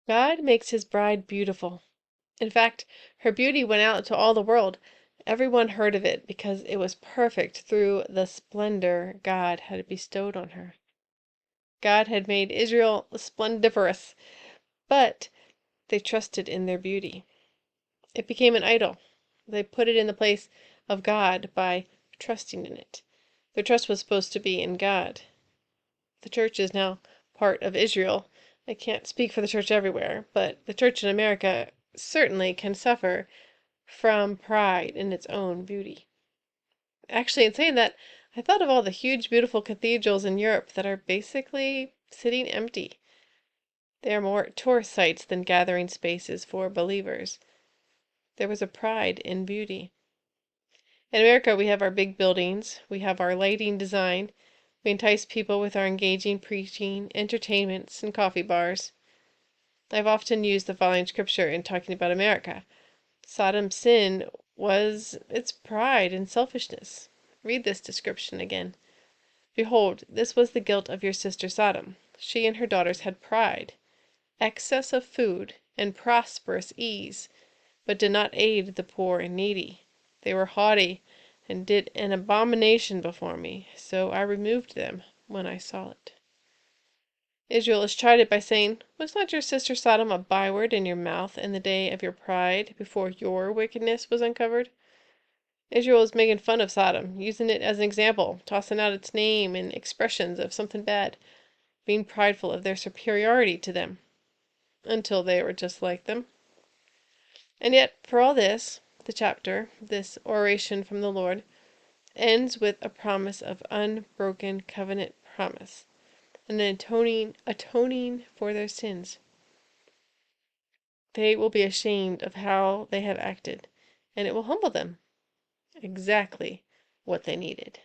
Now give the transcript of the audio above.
God makes his bride beautiful. In fact, her beauty went out to all the world. Everyone heard of it because it was perfect through the splendor God had bestowed on her. God had made Israel splendiferous, but they trusted in their beauty. It became an idol. They put it in the place of God by trusting in it. Their trust was supposed to be in God. The church is now part of Israel. I can't speak for the church everywhere, but the church in America certainly can suffer from pride in its own beauty. Actually, in saying that, I thought of all the huge, beautiful cathedrals in Europe that are basically sitting empty. They are more tourist sites than gathering spaces for believers. There was a pride in beauty. In America, we have our big buildings, we have our lighting design, we entice people with our engaging preaching, entertainments, and coffee bars. I've often used the following scripture in talking about America. Sodom's sin was its pride and selfishness. Read this description again. Behold, this was the guilt of your sister Sodom. She and her daughters had pride, excess of food, and prosperous ease, but did not aid the poor and needy. They were haughty, and did an abomination before me, so I removed them when I saw it. Israel is chided by saying, Was not your sister Sodom a byword in your mouth in the day of your pride, before your wickedness was uncovered? Israel is making fun of Sodom, using it as an example, tossing out its name and expressions of something bad, being prideful of their superiority to them, until they were just like them. And yet, for all this, the chapter, this oration from the Lord, ends with a promise of unbroken covenant promise, and an atoning for their sins. They will be ashamed of how they have acted, and it will humble them. Exactly what they needed.